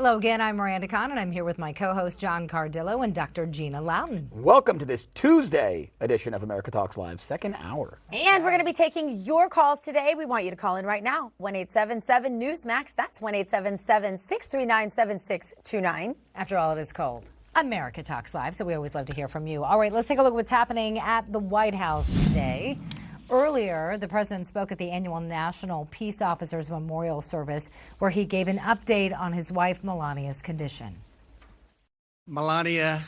Hello again, I'm Miranda Kahn, and I'm here with my co-host John Cardillo and Dr. Gina Loudon. Welcome to this Tuesday edition of America Talks Live, second hour. And we're going to be taking your calls today. We want you to call in right now, 1-877-NEWSMAX. That's 1-877-639-7629. After all, it is called America Talks Live, so we always love to hear from you. All right, let's take a look at what's happening at the White House today. Earlier, the president spoke at the annual National Peace Officers Memorial Service, where he gave an update on his wife Melania's condition. Melania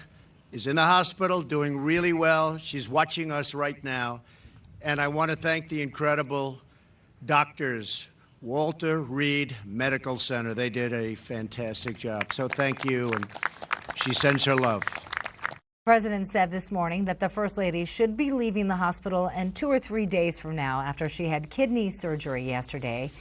is in the hospital, doing really well. She's watching us right now. And I want to thank the incredible doctors, Walter Reed Medical Center. They did a fantastic job. So thank you, and she sends her love. The president said this morning that the First Lady should be leaving the hospital in 2 or 3 days from now after she had kidney surgery yesterday.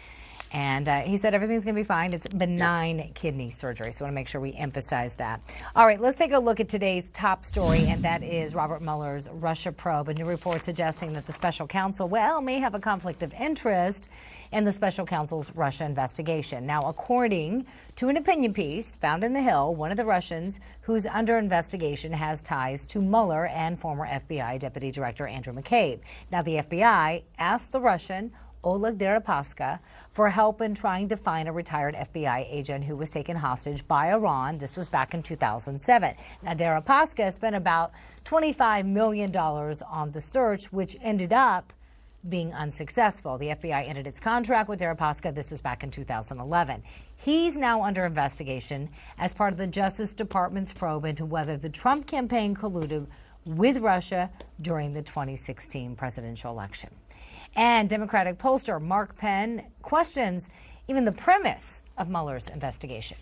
And he said everything's going to be fine. It's benign kidney surgery, so I want to make sure we emphasize that. All right, let's take a look at today's top story, and that is Robert Mueller's Russia probe. A new report suggesting that the special counsel, may have a conflict of interest in the special counsel's Russia investigation. Now, according to an opinion piece found in The Hill, one of the Russians who's under investigation has ties to Mueller and former FBI Deputy Director Andrew McCain. Now, the FBI asked the Russian Oleg Deripaska for help in trying to find a retired FBI agent who was taken hostage by Iran. This was back in 2007. Now, Deripaska spent about $25 million on the search, which ended up being unsuccessful. The FBI ended its contract with Deripaska. This was back in 2011. He's now under investigation as part of the Justice Department's probe into whether the Trump campaign colluded with Russia during the 2016 presidential election. And Democratic pollster Mark Penn questions even the premise of Mueller's investigation.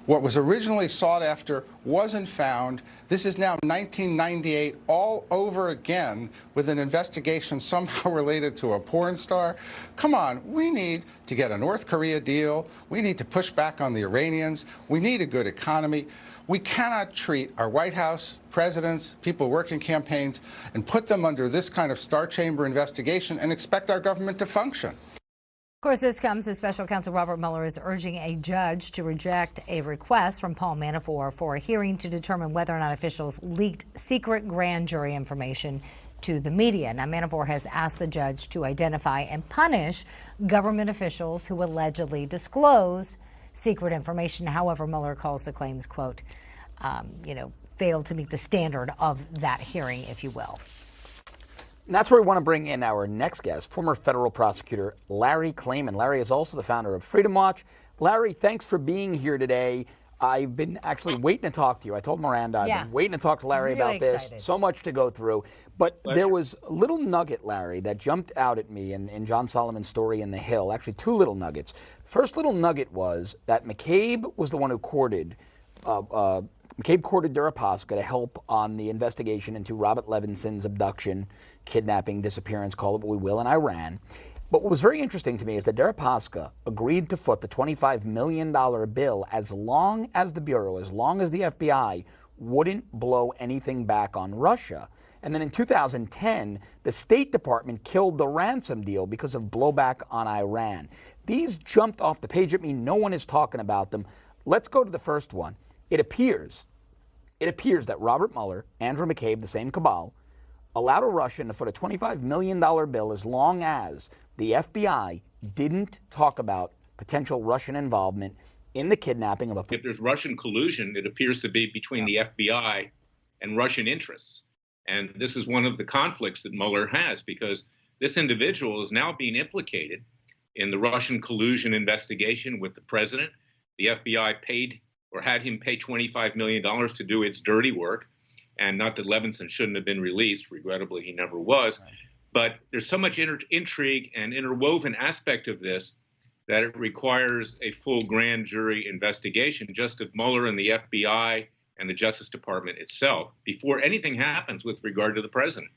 What was originally sought after wasn't found. This is now 1998 all over again with an investigation somehow related to a porn star. Come on, we need to get a North Korea deal. We need to push back on the Iranians. We need a good economy. We cannot treat our White House, presidents, people working campaigns, and put them under this kind of Star Chamber investigation and expect our government to function. Of course, this comes as special counsel Robert Mueller is urging a judge to reject a request from Paul Manafort for a hearing to determine whether or not officials leaked secret grand jury information to the media. Now, Manafort has asked the judge to identify and punish government officials who allegedly disclose secret information. However, Mueller calls the claims, quote, failed to meet the standard of that hearing, if you will. And that's where we want to bring in our next guest, former federal prosecutor Larry Klayman. Larry is also the founder of Freedom Watch. Larry, thanks for being here today. I've been actually waiting to talk to you. I told Miranda I've been waiting to talk to Larry about this. So much to go through. But there was a little nugget, Larry, that jumped out at me in John Solomon's story in The Hill. Actually, two little nuggets. First little nugget was that McCabe was the one who courted Deripaska to help on the investigation into Robert Levinson's abduction, kidnapping, disappearance, call it what we will, in Iran. But what was very interesting to me is that Deripaska agreed to foot the $25 million bill as long as the Bureau, as long as the FBI wouldn't blow anything back on Russia. And then in 2010, the State Department killed the ransom deal because of blowback on Iran. These jumped off the page at me. No one is talking about them. Let's go to the first one. It appears that Robert Mueller, Andrew McCabe, the same cabal, allowed a Russian to foot a $25 million bill as long as the FBI didn't talk about potential Russian involvement in the kidnapping of a... If there's Russian collusion, it appears to be between the FBI and Russian interests. And this is one of the conflicts that Mueller has, because this individual is now being implicated in the Russian collusion investigation with the president. The FBI paid or had him pay $25 million to do its dirty work. And not that Levinson shouldn't have been released. Regrettably, he never was. Right. But there's so much intrigue and interwoven aspect of this that it requires a full grand jury investigation just of Mueller and the FBI and the Justice Department itself before anything happens with regard to the president.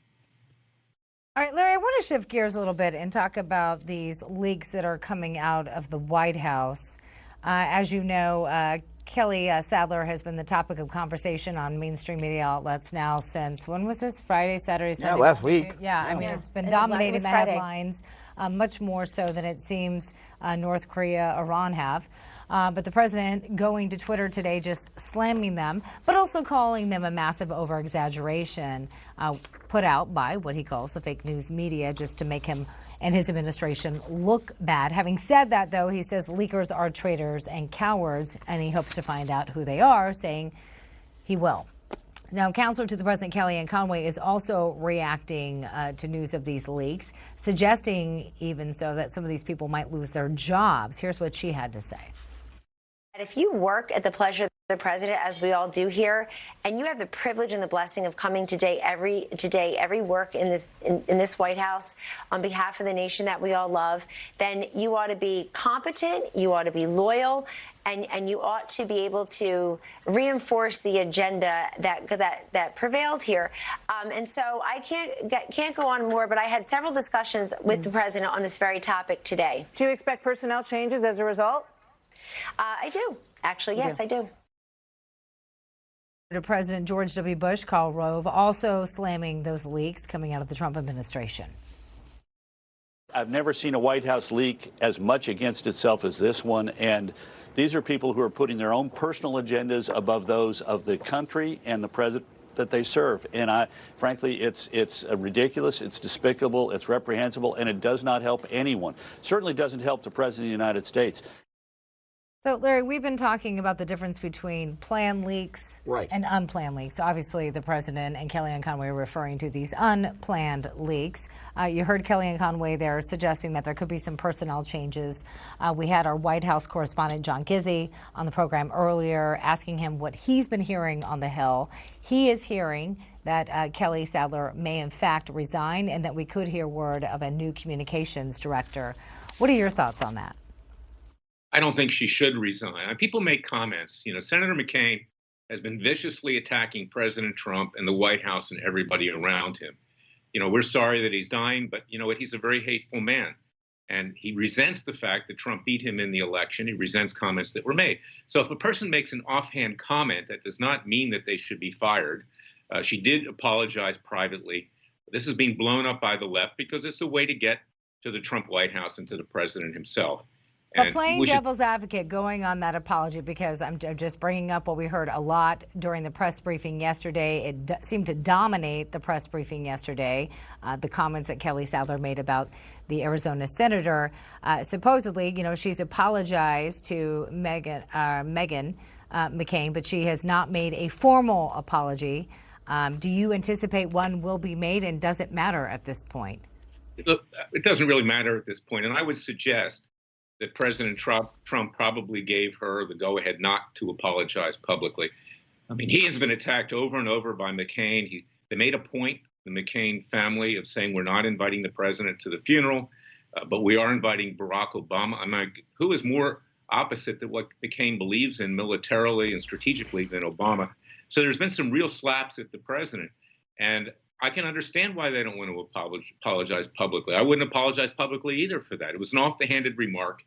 All right, Larry, I want to shift gears a little bit and talk about these leaks that are coming out of the White House. As you know, Kelly Sadler has been the topic of conversation on mainstream media outlets now since, when was this? Friday, Saturday, Sunday? Yeah, last week. Yeah, I mean, it's been dominating the headlines. much more so than it seems North Korea, Iran have. But the president going to Twitter today, just slamming them, but also calling them a massive over-exaggeration put out by what he calls the fake news media just to make him and his administration look bad. Having said that, though, he says leakers are traitors and cowards, and he hopes to find out who they are, saying he will. Now, counselor to the president, Kellyanne Conway, is also reacting to news of these leaks, suggesting even so that some of these people might lose their jobs. Here's what she had to say. If you work at the pleasure of the president, as we all do here, and you have the privilege and the blessing of coming every work in this White House on behalf of the nation that we all love, then you ought to be competent, you ought to be loyal, and you ought to be able to reinforce the agenda that prevailed here. And so I can't go on more, but I had several discussions with the president on this very topic today. Do you expect personnel changes as a result? I do. Actually, yes, I do. President George W. Bush, Karl Rove, also slamming those leaks coming out of the Trump administration. I've never seen a White House leak as much against itself as this one. And these are people who are putting their own personal agendas above those of the country and the president that they serve. And frankly, it's ridiculous, it's despicable, it's reprehensible, and it does not help anyone. Certainly doesn't help the president of the United States. So, Larry, we've been talking about the difference between planned leaks and unplanned leaks. Obviously, the president and Kellyanne Conway are referring to these unplanned leaks. You heard Kellyanne Conway there suggesting that there could be some personnel changes. We had our White House correspondent, John Gizzi, on the program earlier, asking him what he's been hearing on the Hill. He is hearing that Kelly Sadler may, in fact, resign and that we could hear word of a new communications director. What are your thoughts on that? I don't think she should resign. People make comments. Senator McCain has been viciously attacking President Trump and the White House and everybody around him. We're sorry that he's dying, but you know what? He's a very hateful man. And he resents the fact that Trump beat him in the election. He resents comments that were made. So if a person makes an offhand comment, that does not mean that they should be fired. She did apologize privately. This is being blown up by the left because it's a way to get to the Trump White House and to the president himself. But playing devil's advocate, going on that apology, because I'm just bringing up what we heard a lot during the press briefing yesterday. It seemed to dominate the press briefing yesterday, the comments that Kelly Sadler made about the Arizona senator. Supposedly, she's apologized to Meghan McCain, but she has not made a formal apology. Do you anticipate one will be made, and does it matter at this point? It doesn't really matter at this point, and I would suggest that President Trump probably gave her the go-ahead not to apologize publicly. I mean, he has been attacked over and over by McCain. They made a point, the McCain family, of saying we're not inviting the president to the funeral, but we are inviting Barack Obama. I mean, who is more opposite than what McCain believes in militarily and strategically than Obama? So there's been some real slaps at the president. And I can understand why they don't want to apologize publicly. I wouldn't apologize publicly either for that. It was an off-the-handed remark.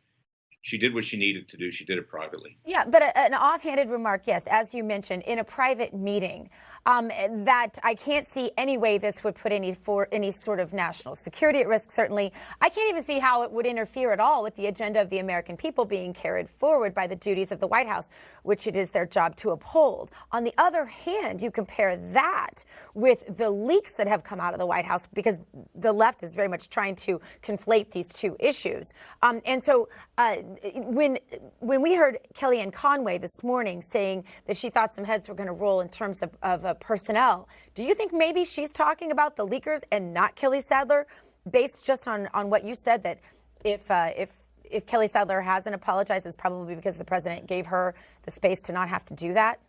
She did what she needed to do. She did it privately. Yeah, but an offhanded remark, yes, as you mentioned, in a private meeting, that I can't see any way this would put any sort of national security at risk, certainly. I can't even see how it would interfere at all with the agenda of the American people being carried forward by the duties of the White House, which it is their job to uphold. On the other hand, you compare that with the leaks that have come out of the White House, because the left is very much trying to conflate these two issues. And so when we heard Kellyanne Conway this morning saying that she thought some heads were going to roll in terms of personnel, do you think maybe she's talking about the leakers and not Kelly Sadler, based just on what you said, that if Kelly Sadler hasn't apologized, it's probably because the president gave her the space to not have to do that?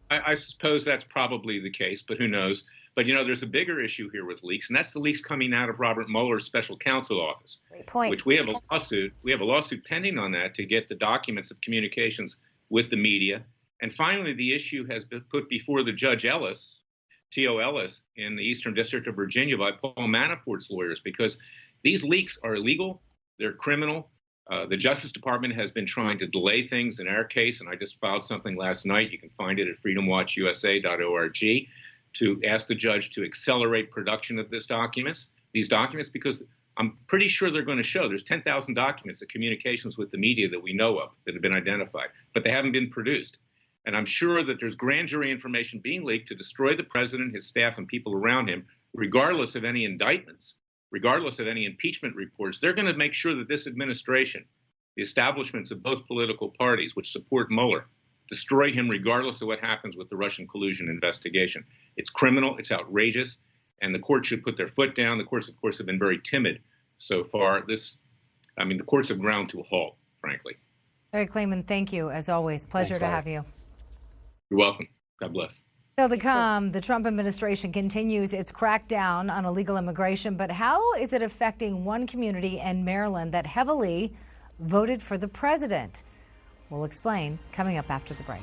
I suppose that's probably the case, but who knows? But, there's a bigger issue here with leaks, and that's the leaks coming out of Robert Mueller's special counsel office. Great point. Which we have a lawsuit. We have a lawsuit pending on that to get the documents of communications with the media. And finally, the issue has been put before the Judge Ellis, T.O. Ellis, in the Eastern District of Virginia by Paul Manafort's lawyers, because these leaks are illegal. They're criminal. The Justice Department has been trying to delay things in our case, and I just filed something last night. You can find it at freedomwatchusa.org to ask the judge to accelerate production of these documents, because I'm pretty sure they're going to show there's 10,000 documents of communications with the media that we know of that have been identified, but they haven't been produced. And I'm sure that there's grand jury information being leaked to destroy the president, his staff, and people around him, regardless of any indictments, regardless of any impeachment reports. They're going to make sure that this administration, the establishments of both political parties which support Mueller, destroy him regardless of what happens with the Russian collusion investigation. It's criminal, it's outrageous, and the courts should put their foot down. The courts, of course, have been very timid so far. The courts have ground to a halt, frankly. Larry Klayman, thank you, as always. Pleasure to have you. You're welcome. God bless. Still to come, the Trump administration continues its crackdown on illegal immigration, but how is it affecting one community in Maryland that heavily voted for the president? We'll explain coming up after the break.